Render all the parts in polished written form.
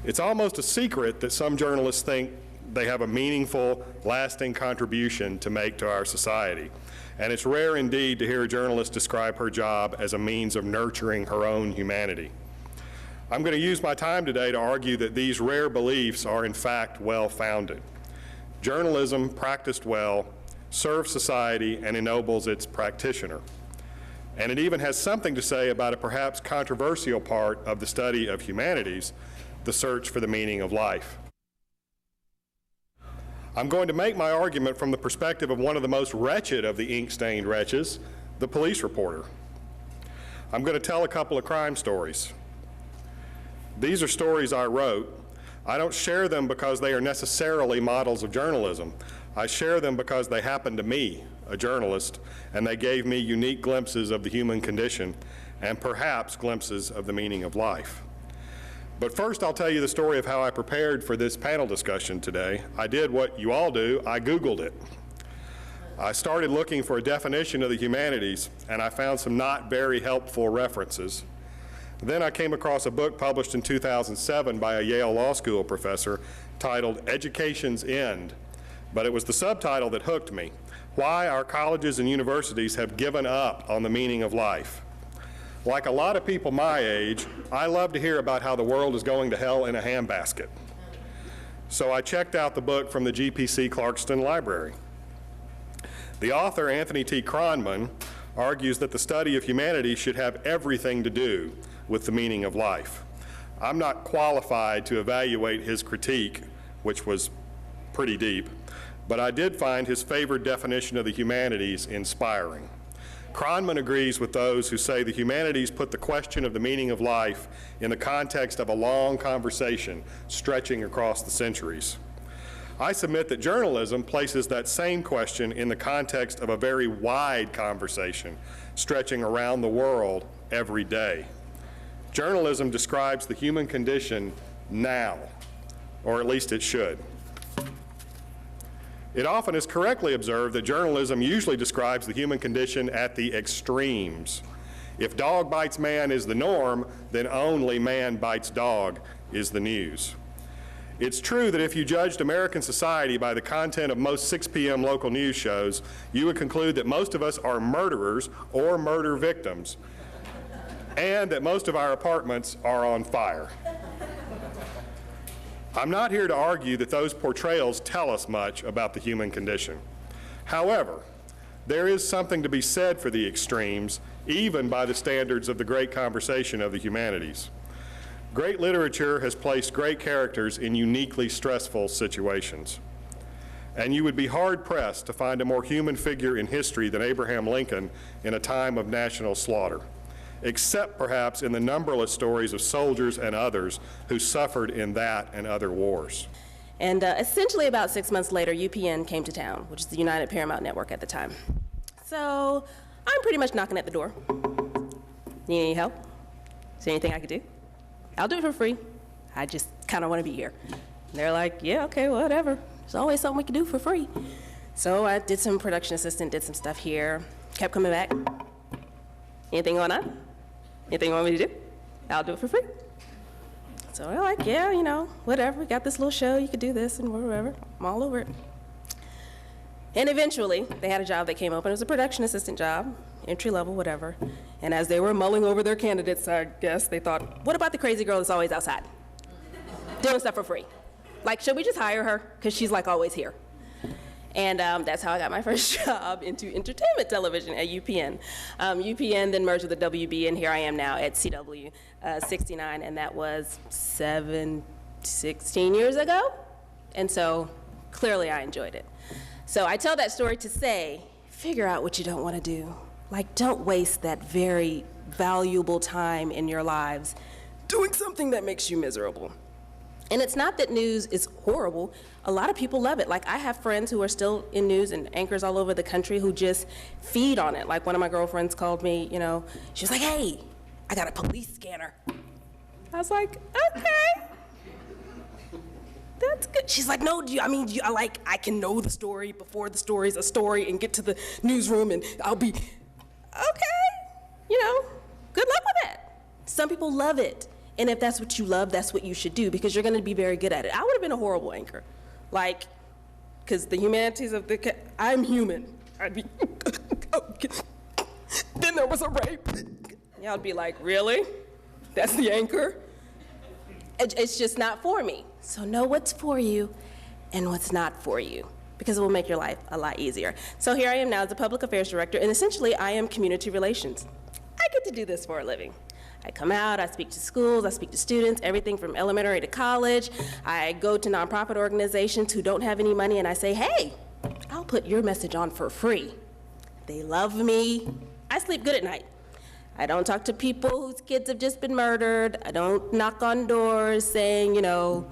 It's almost a secret that some journalists think they have a meaningful, lasting contribution to make to our society. And it's rare indeed to hear a journalist describe her job as a means of nurturing her own humanity. I'm going to use my time today to argue that these rare beliefs are in fact well-founded. Journalism, practiced well, serves society and ennobles its practitioner. And it even has something to say about a perhaps controversial part of the study of humanities, the search for the meaning of life. I'm going to make my argument from the perspective of one of the most wretched of the ink-stained wretches, the police reporter. I'm going to tell a couple of crime stories. These are stories I wrote. I don't share them because they are necessarily models of journalism. I share them because they happened to me, a journalist, and they gave me unique glimpses of the human condition and perhaps glimpses of the meaning of life. But first, I'll tell you the story of how I prepared for this panel discussion today. I did what you all do, I Googled it. I started looking for a definition of the humanities, and I found some not very helpful references. Then I came across a book published in 2007 by a Yale Law School professor titled Education's End, but it was the subtitle that hooked me, Why Our Colleges and Universities Have Given Up on the Meaning of Life. Like a lot of people my age, I love to hear about how the world is going to hell in a handbasket. So I checked out the book from the GPC Clarkston Library. The author, Anthony T. Kronman, argues that the study of humanity should have everything to do with the meaning of life. I'm not qualified to evaluate his critique, which was pretty deep, but I did find his favored definition of the humanities inspiring. Kronman agrees with those who say the humanities put the question of the meaning of life in the context of a long conversation stretching across the centuries. I submit that journalism places that same question in the context of a very wide conversation stretching around the world every day. Journalism describes the human condition now, or at least it should. It often is correctly observed that journalism usually describes the human condition at the extremes. If dog bites man is the norm, then only man bites dog is the news. It's true that if you judged American society by the content of most 6 p.m. local news shows, you would conclude that most of us are murderers or murder victims, and that most of our apartments are on fire. I'm not here to argue that those portrayals tell us much about the human condition. However, there is something to be said for the extremes, even by the standards of the great conversation of the humanities. Great literature has placed great characters in uniquely stressful situations. And you would be hard-pressed to find a more human figure in history than Abraham Lincoln in a time of national slaughter, except perhaps in the numberless stories of soldiers and others who suffered in that and other wars. And essentially about 6 months later, UPN came to town, which is the United Paramount Network at the time. So I'm pretty much knocking at the door. Need any help? Is there anything I could do? I'll do it for free. I just kind of want to be here. And they're like, yeah, okay, whatever. There's always something we can do for free. So I did some production assistant, did some stuff here, kept coming back. Anything going on? Anything you want me to do? I'll do it for free. So they're like, yeah, you know, whatever. We got this little show. You could do this and whatever. I'm all over it. And eventually, they had a job that came open. It was a production assistant job, entry level, whatever. And as they were mulling over their candidates, I guess, they thought, what about the crazy girl that's always outside? Doing stuff for free. Like, should we just hire her? Because she's like always here. And that's how I got my first job into entertainment television at UPN. UPN then merged with the WB, and here I am now at CW 69, and that was 16 years ago. And so clearly I enjoyed it. So I tell that story to say, figure out what you don't want to do. Like, don't waste that very valuable time in your lives doing something that makes you miserable. And it's not that news is horrible. A lot of people love it. Like, I have friends who are still in news and anchors all over the country who just feed on it. Like, one of my girlfriends called me, you know, she was like, hey, I got a police scanner. I was like, okay, that's good. She's like, no, I can know the story before the story's a story and get to the newsroom and I'll be, okay, you know, good luck with that. Some people love it. And if that's what you love, that's what you should do, because you're gonna be very good at it. I would have been a horrible anchor. Like, because the humanities of I'm human. I'd be, then there was a rape. Y'all would be like, really? That's the anchor? It's just not for me. So know what's for you and what's not for you, because it will make your life a lot easier. So here I am now as a public affairs director, and essentially I am community relations. I get to do this for a living. I come out, I speak to schools, I speak to students, everything from elementary to college. I go to nonprofit organizations who don't have any money, and I say, hey, I'll put your message on for free. They love me. I sleep good at night. I don't talk to people whose kids have just been murdered. I don't knock on doors saying, you know,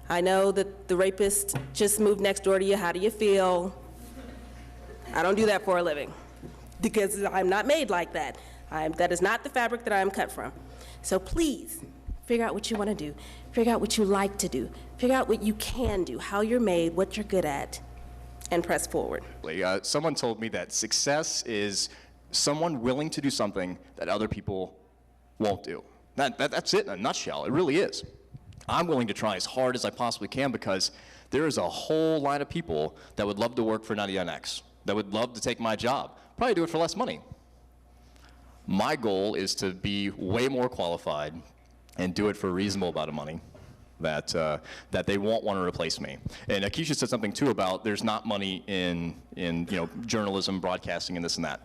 I know that the rapist just moved next door to you, how do you feel? I don't do that for a living, because I'm not made like that. That is not the fabric that I am cut from. So please, figure out what you want to do. Figure out what you like to do. Figure out what you can do, how you're made, what you're good at, and press forward. Someone told me that success is someone willing to do something that other people won't do. That's it in a nutshell. It really is. I'm willing to try as hard as I possibly can, because there is a whole line of people that would love to work for 99X, that would love to take my job, probably do it for less money. My goal is to be way more qualified and do it for a reasonable amount of money that they won't want to replace me. And Keisha said something too about there's not money in journalism, broadcasting, and this and that.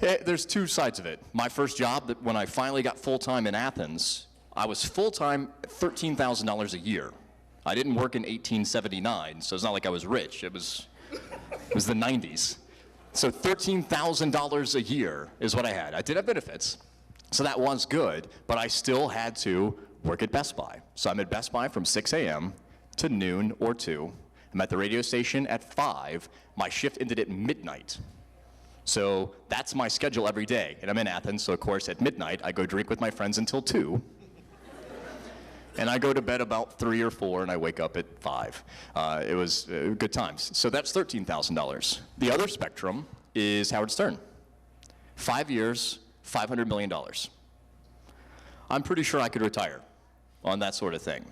There's two sides of it. My first job, when I finally got full-time in Athens, I was full-time at $13,000 a year. I didn't work in 1879, so it's not like I was rich. It was the 90s. So $13,000 a year is what I had. I did have benefits, so that was good, but I still had to work at Best Buy. So I'm at Best Buy from 6 a.m. to noon or 2. I'm at the radio station at 5. My shift ended at midnight. So that's my schedule every day. And I'm in Athens, so of course at midnight I go drink with my friends until 2. And I go to bed about 3 or 4, and I wake up at 5. It was good times. So that's $13,000. The other spectrum is Howard Stern. 5 years, $500 million. I'm pretty sure I could retire on that sort of thing.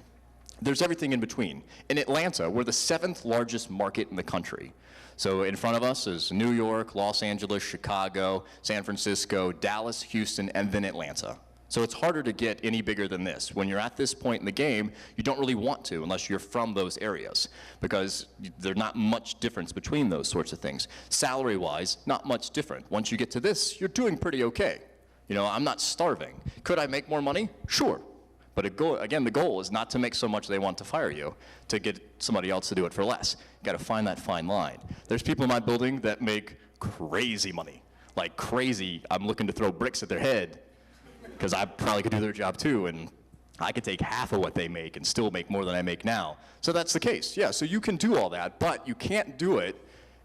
There's everything in between. In Atlanta, we're the 7th largest market in the country. So in front of us is New York, Los Angeles, Chicago, San Francisco, Dallas, Houston, and then Atlanta. So it's harder to get any bigger than this. When you're at this point in the game, you don't really want to unless you're from those areas, because there's not much difference between those sorts of things. Salary-wise, not much different. Once you get to this, you're doing pretty okay. You know, I'm not starving. Could I make more money? Sure. But again, the goal is not to make so much they want to fire you, to get somebody else to do it for less. You got to find that fine line. There's people in my building that make crazy money. Like crazy, I'm looking to throw bricks at their head, because I probably could do their job too, and I could take half of what they make and still make more than I make now. So that's the case. Yeah, so you can do all that, but you can't do it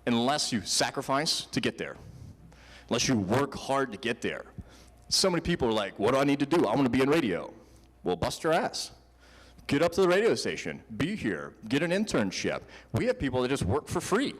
unless you sacrifice to get there, unless you work hard to get there. So many people are like, what do I need to do? I want to be in radio. Well, bust your ass. Get up to the radio station, be here, get an internship. We have people that just work for free.